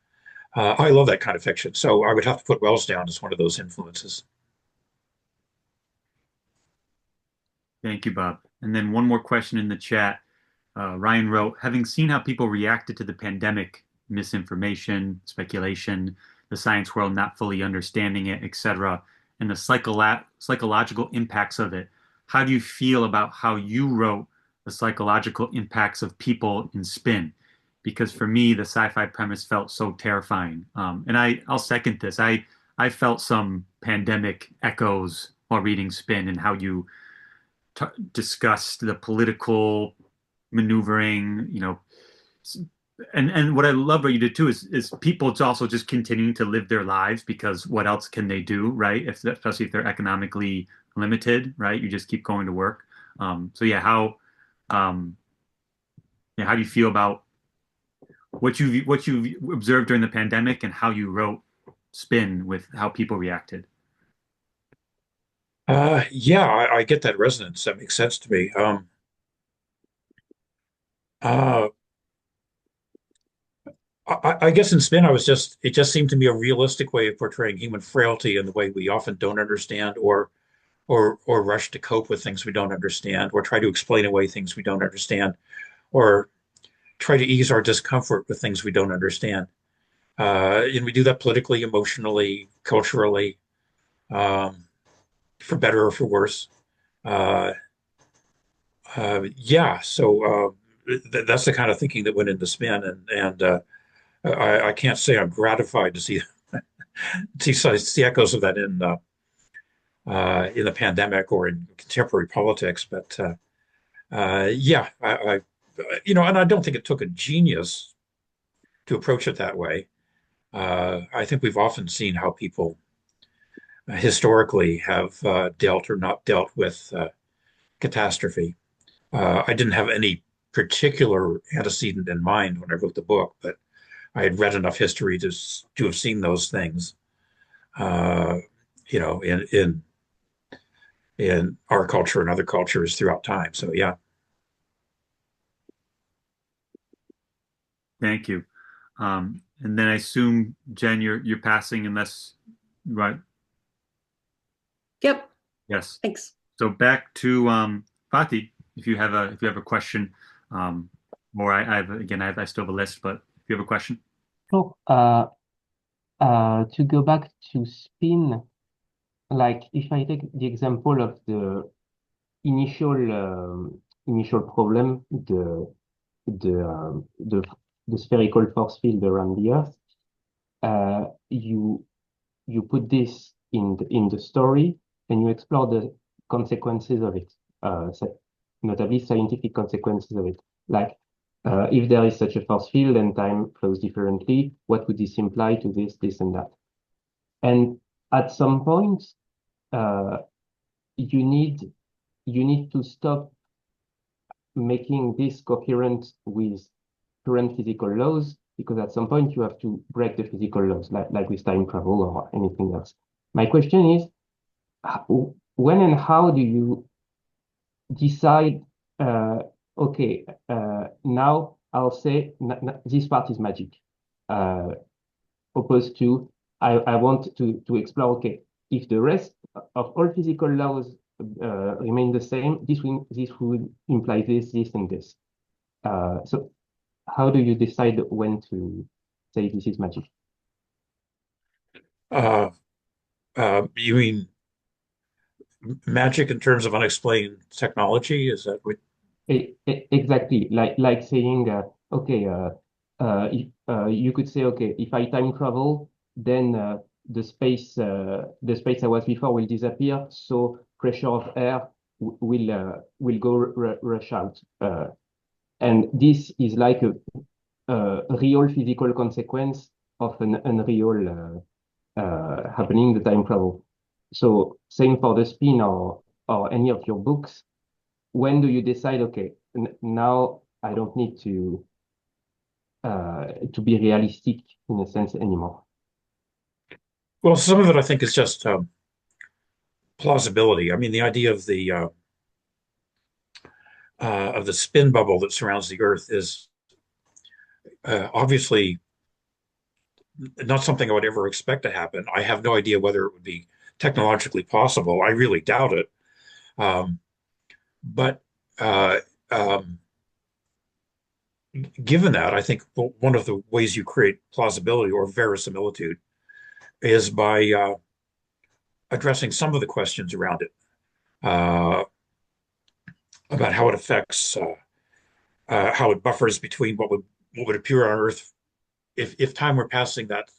I love that kind of fiction, so I would have to put Wells down as one of those influences. Thank you, Bob. And then one more question in the chat. Ryan wrote, having seen how people reacted to the pandemic, misinformation, speculation, the science world not fully understanding it, etc., and the psychological impacts of it, how do you feel about how you wrote the psychological impacts of people in Spin? Because for me, the sci-fi premise felt so terrifying. And I'll second this. I felt some pandemic echoes while reading Spin and how you t discussed the political maneuvering, and what I love what you did too is people it's also just continuing to live their lives because what else can they do, right? Especially if they're economically limited, right? You just keep going to work. So yeah, um, how do you feel about what you observed during the pandemic and how you wrote Spin with how people reacted? Yeah, I get that resonance. That makes sense to me. Uh, I guess in Spin, it just seemed to me a realistic way of portraying human frailty in the way we often don't understand or rush to cope with things we don't understand or try to explain away things we don't understand or try to ease our discomfort with things we don't understand. And we do that politically, emotionally, culturally, um, for better or for worse. Uh, yeah, so that's the kind of thinking that went into Spin, and I can't say I'm gratified to see echoes of that in the pandemic or in contemporary politics. But yeah, and I don't think it took a genius to approach it that way. I think we've often seen how people historically have dealt or not dealt with catastrophe. I didn't have any particular antecedent in mind when I wrote the book, but I had read enough history to have seen those things, uh, you know, in our culture and other cultures throughout time. So yeah. Thank you. And then I assume, Jen, you're passing unless, right? Yep. Yes. Thanks. So back to Fatih, if you have a question, or I still have a list, but if you have a question. So, to go back to spin, like if I take the example of the initial problem, the um, the the spherical force field around the Earth, uh, you you put this in the story and you explore the consequences of it, notably scientific consequences of it. Like, if there is such a force field and time flows differently, what would this imply to this, and that? And at some point, uh, you need you need to stop making this coherent with current physical laws, because at some point you have to break the physical laws, like with time travel or anything else. My question is, when and how do you decide, okay, now I'll say this part is magic, uh, opposed to I want to explore, okay, if the rest of all physical laws remain the same, this would imply this, and this. So how do you decide when to say this is magic? Uh, you mean magic in terms of unexplained technology? Is that what? Exactly, like saying, okay, you could say, okay, if I time travel, then the space I was before will disappear, so pressure of air will go rush out, and this is like a real physical consequence of an unreal happening, the time travel. So same for the spin or any of your books. When do you decide, okay, now I don't need to be realistic in a sense anymore? Well, some of it I think is just plausibility. I mean, the idea of the spin bubble that surrounds the Earth is obviously not something I would ever expect to happen. I have no idea whether it would be technologically possible. I really doubt it. Um, but uh, um, given that, I think one of the ways you create plausibility or verisimilitude is by addressing some of the questions around it, uh, about how it affects, how it buffers between what would appear on Earth. If time were passing that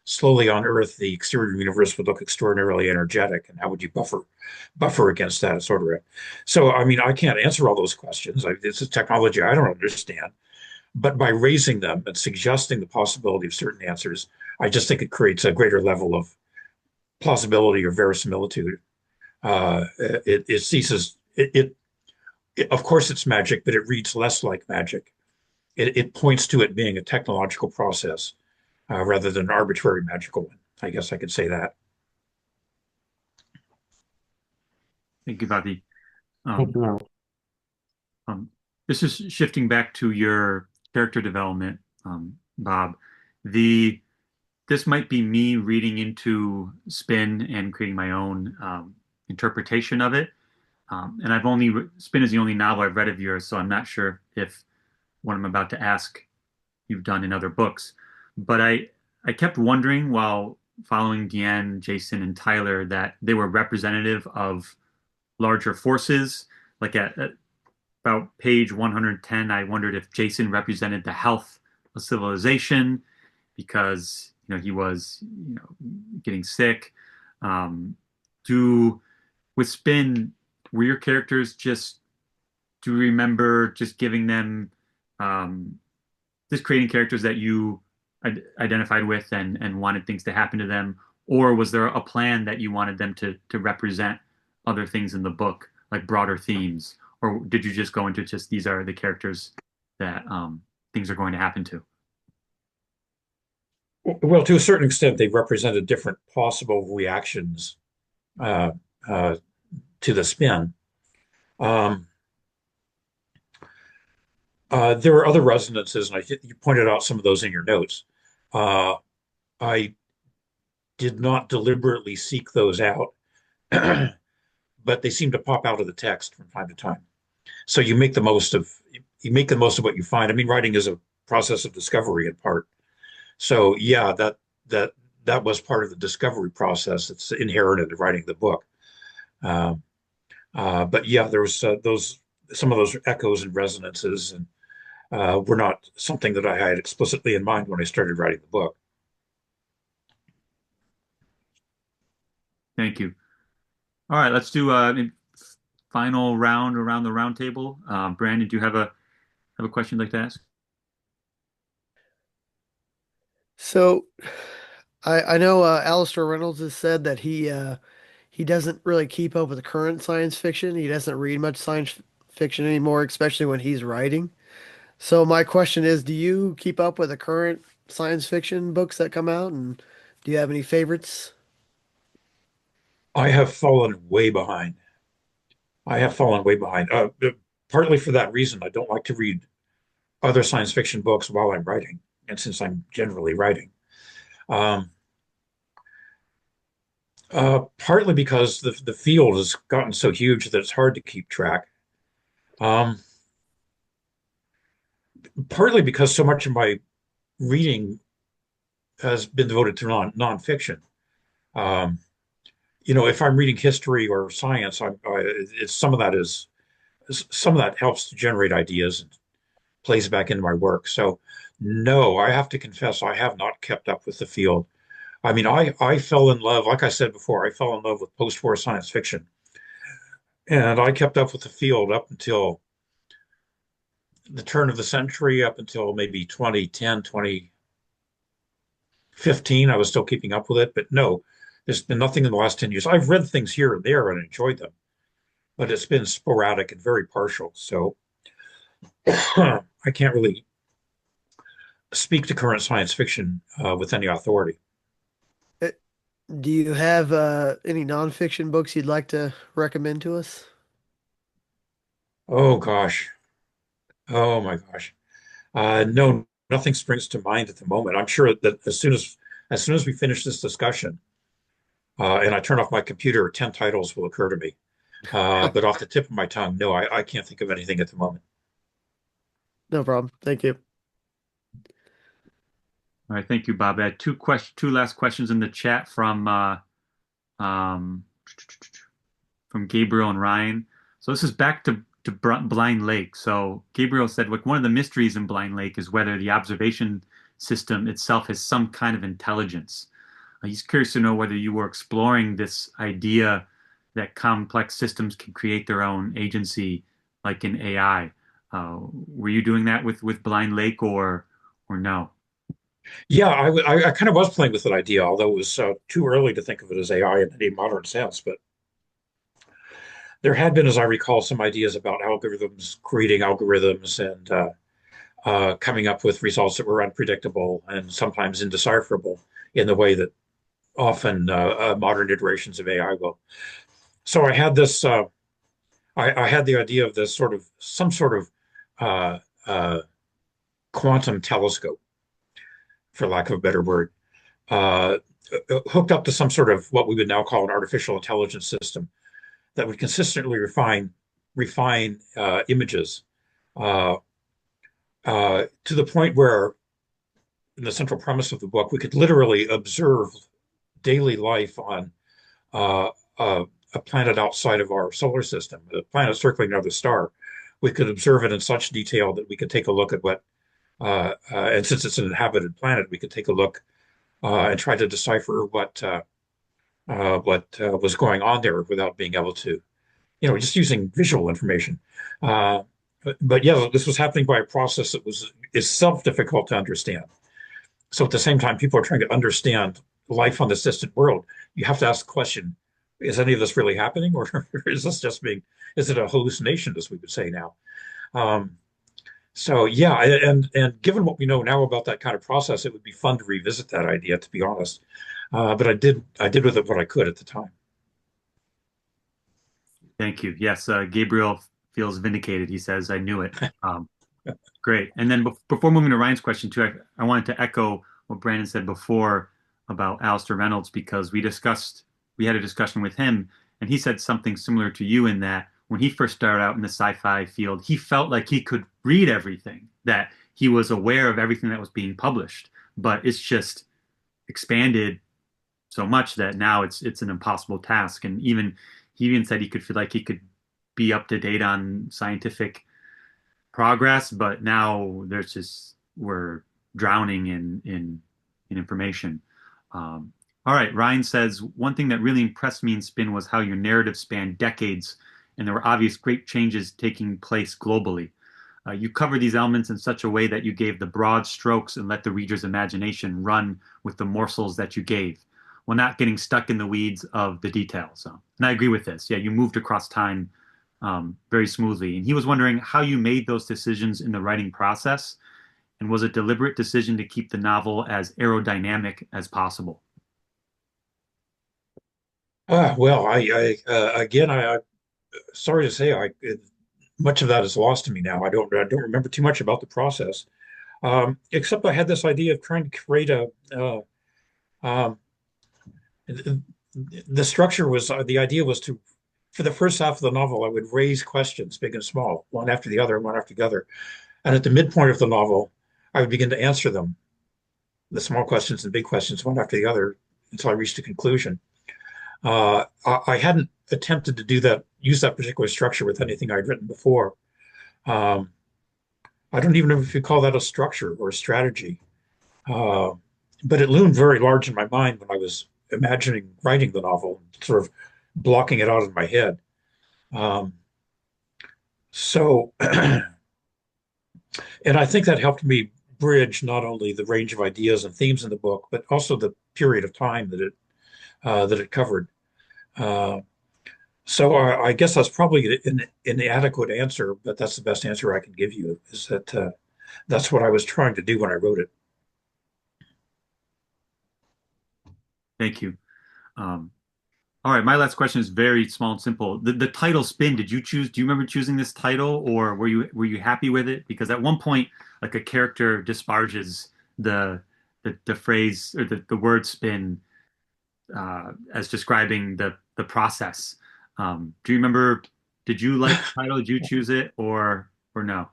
slowly on Earth, the exterior universe would look extraordinarily energetic, and how would you buffer against that, sort of? So, I mean, I can't answer all those questions. This is technology I don't understand. But by raising them and suggesting the possibility of certain answers, I just think it creates a greater level of plausibility or verisimilitude. It ceases. Of course, it's magic, but it reads less like magic. It points to it being a technological process, rather than an arbitrary magical one. I guess I could say that. Thank you, Fatih. Thank Um, you very much. um, this is shifting back to your character development, Bob. The This might be me reading into Spin and creating my own interpretation of it. And Spin is the only novel I've read of yours, so I'm not sure if what I'm about to ask you've done in other books. But I kept wondering while following Deanne, Jason, and Tyler that they were representative of larger forces. Like at about page 110, I wondered if Jason represented the health of civilization because he was getting sick. Um, do With Spin, were your characters just do you remember just giving them just creating characters that you identified with and wanted things to happen to them, or was there a plan that you wanted them to represent other things in the book, like broader themes, or did you just go into just these are the characters that things are going to happen to? Well, to a certain extent, they represented different possible reactions uh, uh, to the spin. Um, there were other resonances, and I think you pointed out some of those in your notes. Uh, I did not deliberately seek those out, but they seem to pop out of the text from time to time. So you make the most of what you find. I mean, writing is a process of discovery in part. So yeah, that that was part of the discovery process. It's inherent in writing the book. Um, but yeah, there was those some of those echoes and resonances, and were not something that I had explicitly in mind when I started writing the book. Thank you. All right, let's do a final round around the round table. Brandon, do you have a question you'd like to ask? So I know Alistair Reynolds has said that he doesn't really keep up with the current science fiction. He doesn't read much science fiction anymore, especially when he's writing. So my question is, do you keep up with the current science fiction books that come out, and do you have any favorites? I have fallen way behind. I have fallen way behind. Partly for that reason, I don't like to read other science fiction books while I'm writing, and since I'm generally writing. Um, Partly because the field has gotten so huge that it's hard to keep track. Um, Partly because so much of my reading has been devoted to nonfiction. Um, if I'm reading history or science, it's some of that helps to generate ideas and plays back into my work. So, no, I have to confess, I have not kept up with the field. I mean, I fell in love, like I said before, I fell in love with post-war science fiction, and I kept up with the field up until the turn of the century, up until maybe 2010, 2015. I was still keeping up with it, but no, there's been nothing in the last 10 years. I've read things here and there and enjoyed them, but it's been sporadic and very partial. So I can't really speak to current science fiction with any authority. Uh, Do you have any nonfiction books you'd like to recommend to us? Oh gosh. Oh my gosh. No, nothing springs to mind at the moment. I'm sure that as soon as we finish this discussion, and I turn off my computer, 10 titles will occur to me. But off the tip of my tongue, no, I can't think of anything at the moment. No problem. Thank you. All right, thank you, Bob. I had two last questions in the chat um, from Gabriel and Ryan. So this is back to Blind Lake. So Gabriel said, like, one of the mysteries in Blind Lake is whether the observation system itself has some kind of intelligence. He's curious to know whether you were exploring this idea that complex systems can create their own agency, like in AI. Were you doing that with Blind Lake, or no? Yeah, I kind of was playing with that idea, although it was too early to think of it as AI in any modern sense. But there had been, as I recall, some ideas about algorithms, creating algorithms, and coming up with results that were unpredictable and sometimes indecipherable in the way that often modern iterations of AI will. So I had this. I had the idea of this some sort of uh, uh, quantum telescope, for lack of a better word, uh, hooked up to some sort of what we would now call an artificial intelligence system that would consistently refine images uh, to the point where, in the central premise of the book, we could literally observe daily life on uh, uh, a planet outside of our solar system, a planet circling another star. We could observe it in such detail that we could take a look at and since it's an inhabited planet, we could take a look and try to decipher what was going on there without being able to, just using visual information. Uh, but yeah, this was happening by a process that was itself difficult to understand. So at the same time, people are trying to understand life on this distant world. You have to ask the question: is any of this really happening, or is this is it a hallucination, as we would say now? Um, So yeah, and given what we know now about that kind of process, it would be fun to revisit that idea, to be honest. But I did with it what I could at the time. Thank you. Yes, Gabriel feels vindicated. He says, "I knew it." Um, Great. And then before moving to Ryan's question too, I wanted to echo what Brandon said before about Alistair Reynolds because we had a discussion with him, and he said something similar to you in that when he first started out in the sci-fi field, he felt like he could read everything, that he was aware of everything that was being published, but it's just expanded so much that now it's an impossible task. And he even said he could feel like he could be up to date on scientific progress, but now there's just we're drowning in information. All right, Ryan says one thing that really impressed me in Spin was how your narrative spanned decades, and there were obvious great changes taking place globally. You covered these elements in such a way that you gave the broad strokes and let the reader's imagination run with the morsels that you gave, while not getting stuck in the weeds of the details. So, and I agree with this. Yeah, you moved across time very smoothly. And he was wondering how you made those decisions in the writing process, and was it a deliberate decision to keep the novel as aerodynamic as possible? Well, I sorry to say, much of that is lost to me now. I don't remember too much about the process, except I had this idea of trying to create um, the structure was the idea was to for the first half of the novel, I would raise questions, big and small, one after the other, one after the other. And at the midpoint of the novel, I would begin to answer them, the small questions and big questions, one after the other, until I reached a conclusion. I hadn't attempted to do that, use that particular structure with anything I'd written before. Um, I don't even know if you call that a structure or a strategy. Uh, but it loomed very large in my mind when I was imagining writing the novel, sort of blocking it out in my head. Um, so, and I think that helped me bridge not only the range of ideas and themes in the book, but also the period of time that it covered. Uh, I guess that's probably an inadequate answer, but that's the best answer I can give you. Is that that's what I was trying to do when I wrote it. Thank you. Um, all right, my last question is very small and simple. The title Spin, did you choose? Do you remember choosing this title, or were you happy with it? Because at one point, like a character disparages the the phrase or the word spin as describing the process. Do you remember? Did you like the title? Did you choose it, or no?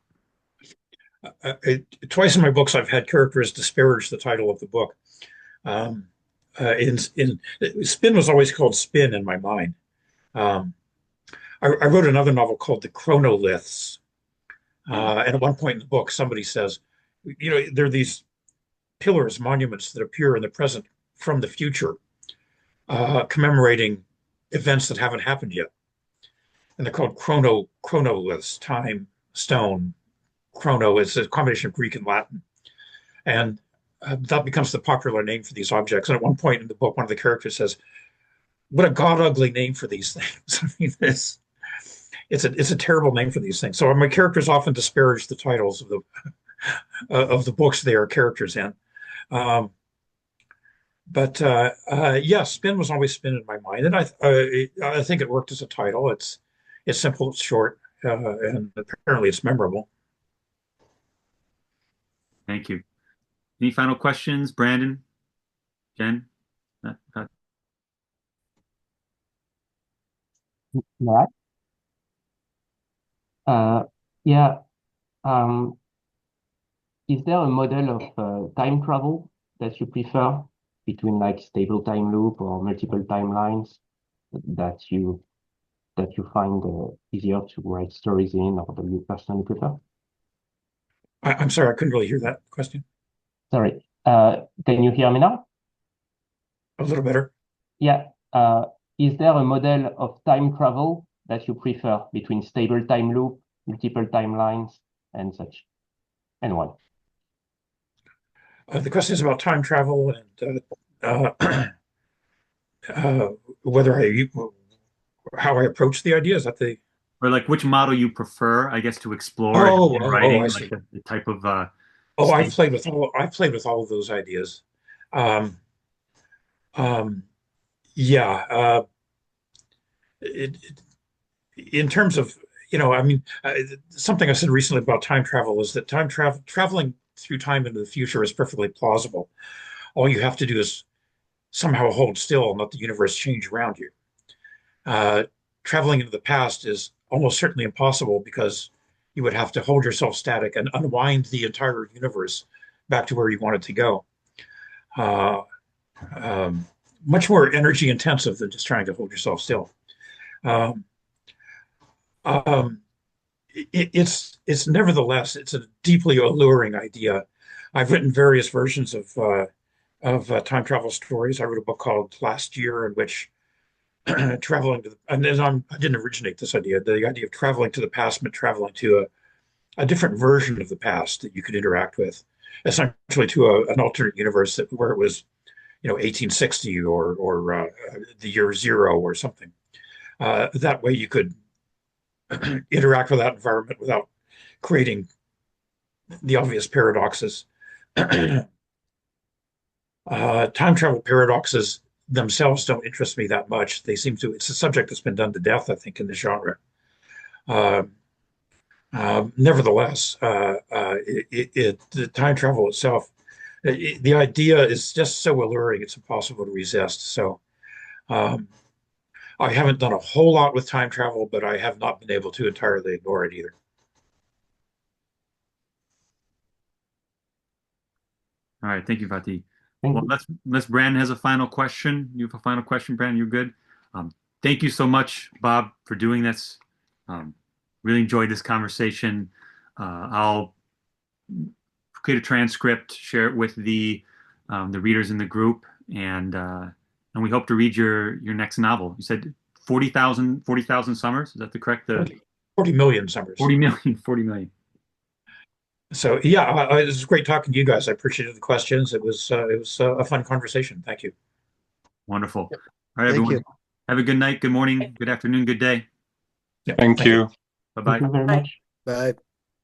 Twice in my books, I've had characters disparage the title of the book. Um, in Spin was always called Spin in my mind. Um, I wrote another novel called The Chronoliths, and at one point in the book, somebody says, there are these pillars, monuments that appear in the present from the future, commemorating events that haven't happened yet, and they're called chronoliths, time, stone. Chrono is a combination of Greek and Latin, and that becomes the popular name for these objects. And at one point in the book, one of the characters says, "What a god ugly name for these things." I mean, it's a terrible name for these things. So my characters often disparage the titles of the books they are characters in. Um, but yeah, Spin was always Spin in my mind, and I think it worked as a title. It's simple, it's short, and apparently it's memorable. Thank you. Any final questions, Brandon, Jen? Right. Uh, yeah. Um, is there a model of time travel that you prefer between like stable time loop or multiple timelines that you that you find easier to write stories in or that you personally prefer? I'm sorry, I couldn't really hear that question. Sorry. Can you hear me now? A little better. Yeah. Is there a model of time travel that you prefer between stable time loop, multiple timelines, and such? And why? The question is about time travel and uh, whether how I approach the idea. Is that the or like which model you prefer, I guess, to explore Oh, in oh, oh, I writing, like see. the type of Oh, state. I've played with all of those ideas. Um, um, yeah. It, in terms of, I mean, something I said recently about time travel is that traveling through time into the future is perfectly plausible. All you have to do is somehow hold still and let the universe change around you. Uh, Traveling into the past is almost certainly impossible because you would have to hold yourself static and unwind the entire universe back to where you wanted to go. Uh, um, Much more energy intensive than just trying to hold yourself still. Um, um, it's nevertheless it's a deeply alluring idea. I've written various versions of time travel stories. I wrote a book called Last Year, in which traveling to the, and then I didn't originate this idea. The idea of traveling to the past meant traveling to a different version of the past that you could interact with, essentially to an alternate universe where it was, 1860 or the year zero or something. That way you could interact with that environment without creating the obvious paradoxes. Time travel paradoxes themselves don't interest me that much. It's a subject that's been done to death, I think, in the genre. Uh, Nevertheless, the time travel itself, the idea is just so alluring, it's impossible to resist. So um, I haven't done a whole lot with time travel, but I have not been able to entirely ignore it either. All right, thank you, Fatih. Thank Well, you. unless Brandon has a final question. You have a final question, Brandon? You're good. Thank you so much, Bob, for doing this. Um, really enjoyed this conversation. I'll create a transcript, share it with the readers in the group, and we hope to read your next novel. You said 40,000 summers. Is that the correct? 40 million summers. 40 million, 40 million. So yeah, it was great talking to you guys. I appreciated the questions. It was a fun conversation. Thank you. Wonderful. Yep. All right, Thank everyone. you. Have a good night, good morning, good afternoon, good day. Yeah, Thank thank you. you. Bye-bye. Thank you very Bye. much. Bye.